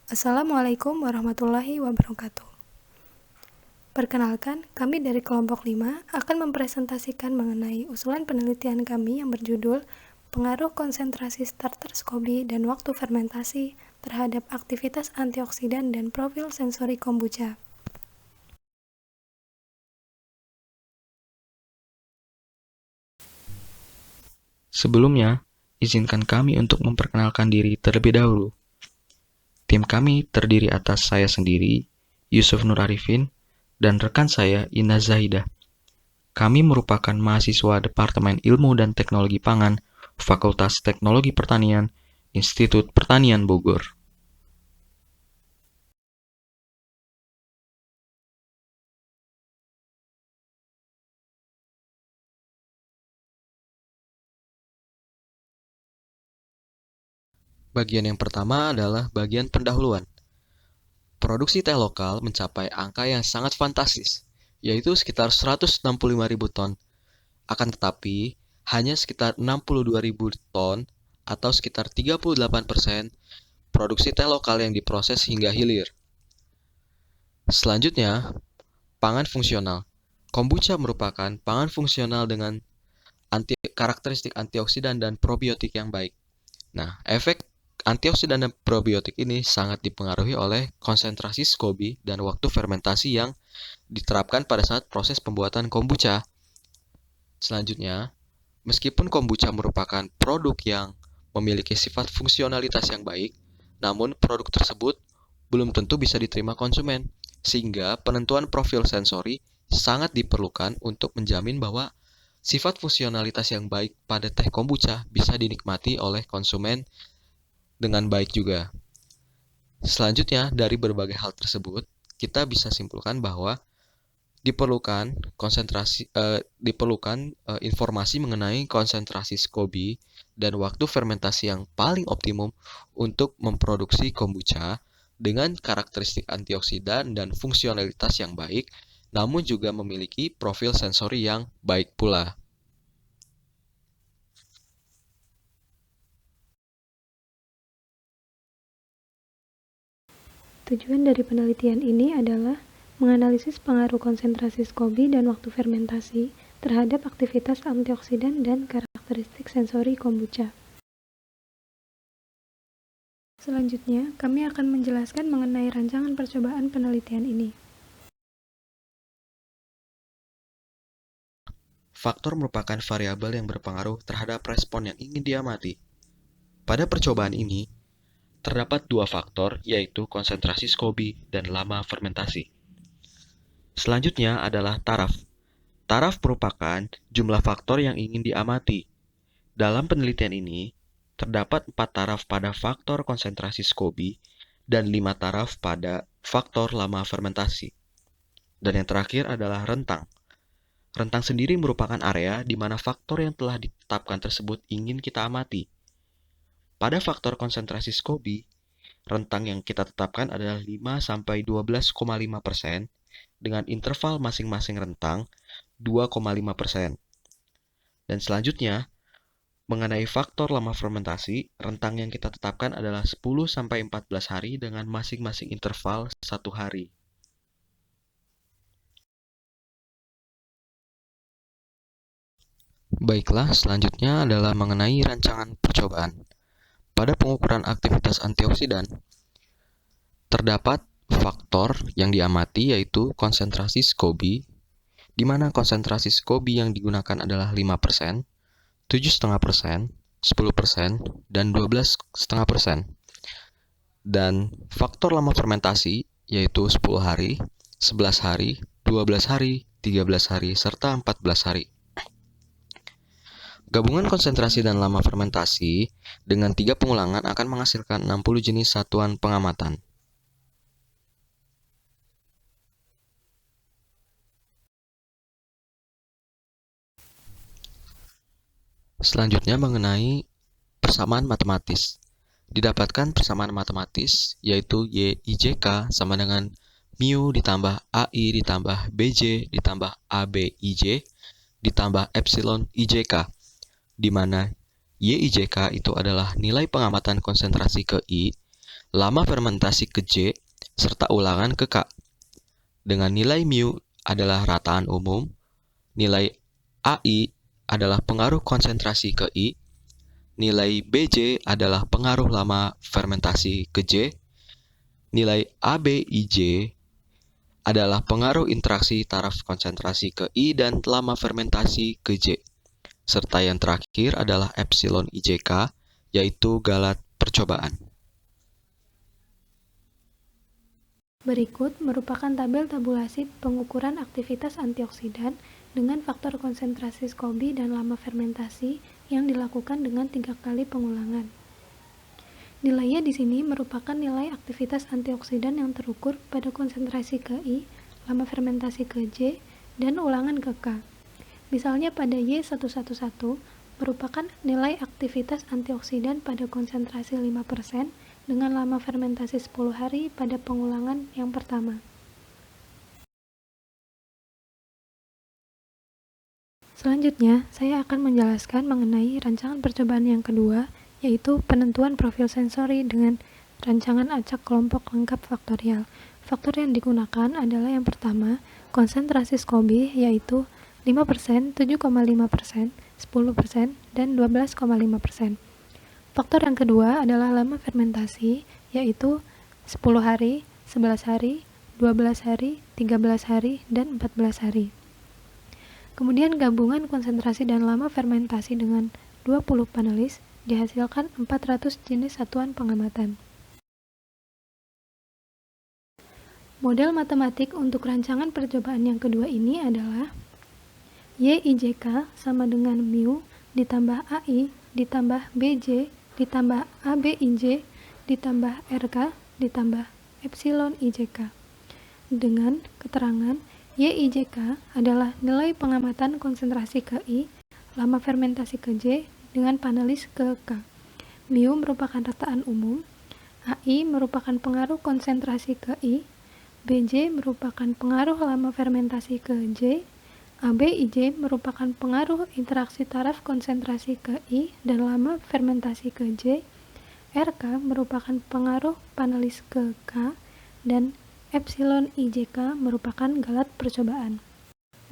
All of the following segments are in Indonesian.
Assalamualaikum warahmatullahi wabarakatuh. Perkenalkan, kami dari kelompok 5 akan mempresentasikan mengenai usulan penelitian kami yang berjudul Pengaruh konsentrasi starter SCOBY dan waktu fermentasi terhadap aktivitas antioksidan dan profil sensori kombucha. Sebelumnya, izinkan kami untuk memperkenalkan diri terlebih dahulu. Tim kami terdiri atas saya sendiri, Yusuf Nur Arifin, dan rekan saya, Ina Zahidah. Kami merupakan mahasiswa Departemen Ilmu dan Teknologi Pangan, Fakultas Teknologi Pertanian, Institut Pertanian Bogor. Bagian yang pertama adalah bagian pendahuluan. Produksi teh lokal mencapai angka yang sangat fantastis, yaitu sekitar 165.000 ton. Akan tetapi, hanya sekitar 62.000 ton atau sekitar 38% produksi teh lokal yang diproses hingga hilir. Selanjutnya, pangan fungsional. Kombucha merupakan pangan fungsional dengan karakteristik antioksidan dan probiotik yang baik. Nah, efek antioksidan dan probiotik ini sangat dipengaruhi oleh konsentrasi SCOBY dan waktu fermentasi yang diterapkan pada saat proses pembuatan kombucha. Selanjutnya, meskipun kombucha merupakan produk yang memiliki sifat fungsionalitas yang baik, namun produk tersebut belum tentu bisa diterima konsumen, sehingga penentuan profil sensori sangat diperlukan untuk menjamin bahwa sifat fungsionalitas yang baik pada teh kombucha bisa dinikmati oleh konsumen dengan baik juga. Selanjutnya, dari berbagai hal tersebut, kita bisa simpulkan bahwa diperlukan informasi mengenai konsentrasi SCOBY dan waktu fermentasi yang paling optimum untuk memproduksi kombucha dengan karakteristik antioksidan dan fungsionalitas yang baik, namun juga memiliki profil sensori yang baik pula. Tujuan dari penelitian ini adalah menganalisis pengaruh konsentrasi SCOBY dan waktu fermentasi terhadap aktivitas antioksidan dan karakteristik sensori kombucha. Selanjutnya, kami akan menjelaskan mengenai rancangan percobaan penelitian ini. Faktor merupakan variabel yang berpengaruh terhadap respon yang ingin diamati. Pada percobaan ini, terdapat dua faktor, yaitu konsentrasi SCOBY dan lama fermentasi. Selanjutnya adalah taraf. Taraf merupakan jumlah faktor yang ingin diamati. Dalam penelitian ini, terdapat 4 taraf pada faktor konsentrasi SCOBY dan 5 taraf pada faktor lama fermentasi. Dan yang terakhir adalah rentang. Rentang sendiri merupakan area di mana faktor yang telah ditetapkan tersebut ingin kita amati. Pada faktor konsentrasi SCOBY, rentang yang kita tetapkan adalah 5-12,5% dengan interval masing-masing rentang 2,5%. Dan selanjutnya, mengenai faktor lama fermentasi, rentang yang kita tetapkan adalah 10-14 hari dengan masing-masing interval 1 hari. Baiklah, selanjutnya adalah mengenai rancangan percobaan. Pada pengukuran aktivitas antioksidan, terdapat faktor yang diamati yaitu konsentrasi SCOBY, di mana konsentrasi SCOBY yang digunakan adalah 5%, 7,5%, 10%, dan 12,5%. Dan faktor lama fermentasi yaitu 10 hari, 11 hari, 12 hari, 13 hari, serta 14 hari. Gabungan konsentrasi dan lama fermentasi dengan 3 pengulangan akan menghasilkan 60 jenis satuan pengamatan. Selanjutnya mengenai persamaan matematis. Didapatkan persamaan matematis yaitu YIJK sama dengan mu ditambah AI ditambah BJ ditambah ABIJ ditambah epsilon IJK, di mana YIJK itu adalah nilai pengamatan konsentrasi ke I, lama fermentasi ke J, serta ulangan ke K. Dengan nilai mu adalah rataan umum, nilai AI adalah pengaruh konsentrasi ke I, nilai BJ adalah pengaruh lama fermentasi ke J, nilai ABIJ adalah pengaruh interaksi taraf konsentrasi ke I dan lama fermentasi ke J. Serta yang terakhir adalah epsilon IJK, yaitu galat percobaan. Berikut merupakan tabel tabulasi pengukuran aktivitas antioksidan dengan faktor konsentrasi SCOBY dan lama fermentasi yang dilakukan dengan 3 kali pengulangan. Nilainya di sini merupakan nilai aktivitas antioksidan yang terukur pada konsentrasi ke I, lama fermentasi ke J, dan ulangan ke K. Misalnya pada Y111 merupakan nilai aktivitas antioksidan pada konsentrasi 5% dengan lama fermentasi 10 hari pada pengulangan yang pertama. Selanjutnya, saya akan menjelaskan mengenai rancangan percobaan yang kedua, yaitu penentuan profil sensori dengan rancangan acak kelompok lengkap faktorial. Faktor yang digunakan adalah yang pertama, konsentrasi SCOBY, yaitu 5%, 7,5%, 10%, dan 12,5%. Faktor yang kedua adalah lama fermentasi, yaitu 10 hari, 11 hari, 12 hari, 13 hari, dan 14 hari. Kemudian gabungan konsentrasi dan lama fermentasi dengan 20 panelis dihasilkan 400 jenis satuan pengamatan. Model matematik untuk rancangan percobaan yang kedua ini adalah YIJK sama dengan mu ditambah AI ditambah BJ ditambah ABIJ ditambah RK ditambah epsilon IJK. Dengan keterangan YIJK adalah nilai pengamatan konsentrasi ke I, lama fermentasi ke J dengan panelis ke K. Mu merupakan rataan umum, AI merupakan pengaruh konsentrasi ke I, BJ merupakan pengaruh lama fermentasi ke J, ABIJ merupakan pengaruh interaksi taraf konsentrasi ke I dan lama fermentasi ke J, RK merupakan pengaruh panelis ke K, dan epsilon IJK merupakan galat percobaan.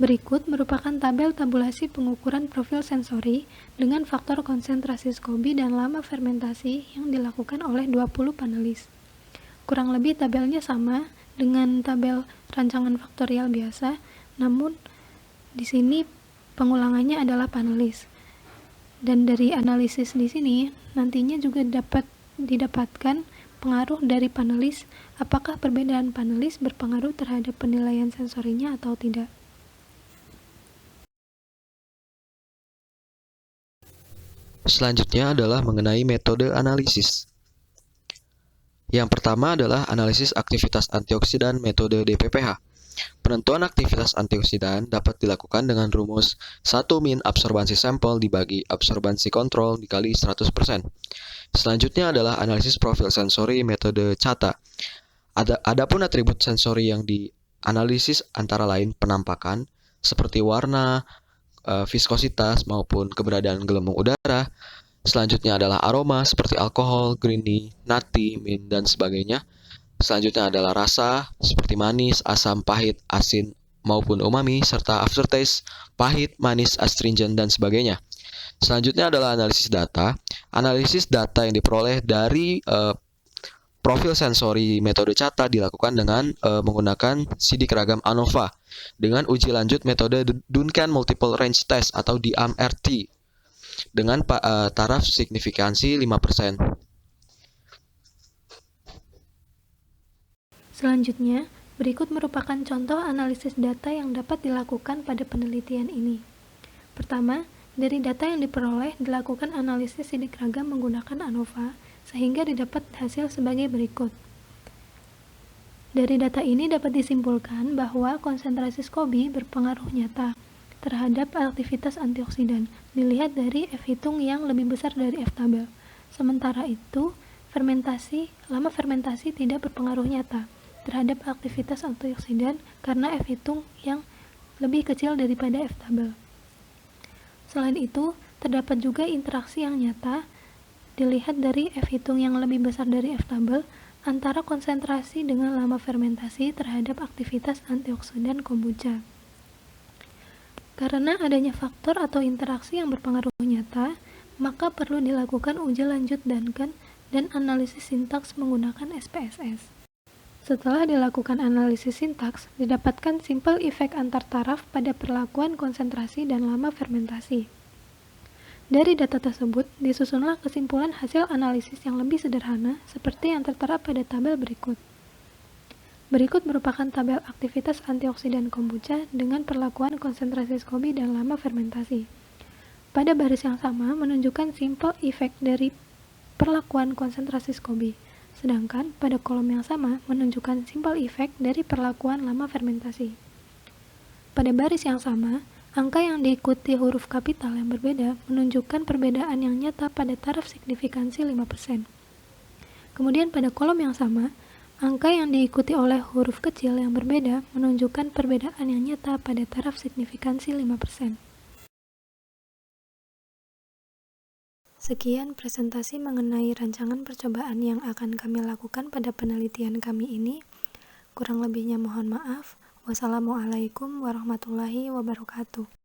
Berikut merupakan tabel tabulasi pengukuran profil sensori dengan faktor konsentrasi SCOBY dan lama fermentasi yang dilakukan oleh 20 panelis. Kurang lebih tabelnya sama dengan tabel rancangan faktorial biasa, namun di sini pengulangannya adalah panelis. Dan dari analisis di sini nantinya juga dapat didapatkan pengaruh dari panelis, apakah perbedaan panelis berpengaruh terhadap penilaian sensorinya atau tidak. Selanjutnya adalah mengenai metode analisis. Yang pertama adalah analisis aktivitas antioksidan metode DPPH. Penentuan aktivitas antioksidan dapat dilakukan dengan rumus 1 min absorbansi sampel dibagi absorbansi kontrol dikali 100%. Selanjutnya adalah analisis profil sensori metode CATA. Adapun atribut sensori yang dianalisis antara lain penampakan, seperti warna, viskositas, maupun keberadaan gelembung udara. Selanjutnya adalah aroma, seperti alkohol, greeny, nutty, mint, dan sebagainya. Selanjutnya adalah rasa, seperti manis, asam, pahit, asin, maupun umami, serta aftertaste, pahit, manis, astringent, dan sebagainya. Selanjutnya adalah analisis data. Analisis data yang diperoleh dari profil sensori metode CATA dilakukan dengan menggunakan sidik ragam ANOVA dengan uji lanjut metode Duncan Multiple Range Test atau DMRT dengan taraf signifikansi 5%. Selanjutnya, berikut merupakan contoh analisis data yang dapat dilakukan pada penelitian ini. Pertama, dari data yang diperoleh dilakukan analisis sidik ragam menggunakan ANOVA sehingga didapat hasil sebagai berikut. Dari data ini dapat disimpulkan bahwa konsentrasi SCOBY berpengaruh nyata terhadap aktivitas antioksidan dilihat dari F hitung yang lebih besar dari F tabel. Sementara itu, lama fermentasi tidak berpengaruh nyata terhadap aktivitas antioksidan karena F hitung yang lebih kecil daripada F tabel. Selain itu, terdapat juga interaksi yang nyata dilihat dari F hitung yang lebih besar dari F tabel antara konsentrasi dengan lama fermentasi terhadap aktivitas antioksidan kombucha. Karena adanya faktor atau interaksi yang berpengaruh nyata, maka perlu dilakukan uji lanjut Duncan dan analisis sintaks menggunakan SPSS. Setelah dilakukan analisis sintaks, didapatkan simple effect antar taraf pada perlakuan konsentrasi dan lama fermentasi. Dari data tersebut, disusunlah kesimpulan hasil analisis yang lebih sederhana seperti yang tertera pada tabel berikut. Berikut merupakan tabel aktivitas antioksidan kombucha dengan perlakuan konsentrasi SCOBY dan lama fermentasi. Pada baris yang sama menunjukkan simple effect dari perlakuan konsentrasi SCOBY, sedangkan pada kolom yang sama menunjukkan simple effect dari perlakuan lama fermentasi. Pada baris yang sama, angka yang diikuti huruf kapital yang berbeda menunjukkan perbedaan yang nyata pada taraf signifikansi 5%. Kemudian pada kolom yang sama, angka yang diikuti oleh huruf kecil yang berbeda menunjukkan perbedaan yang nyata pada taraf signifikansi 5%. Sekian presentasi mengenai rancangan percobaan yang akan kami lakukan pada penelitian kami ini. Kurang lebihnya mohon maaf. Wassalamualaikum warahmatullahi wabarakatuh.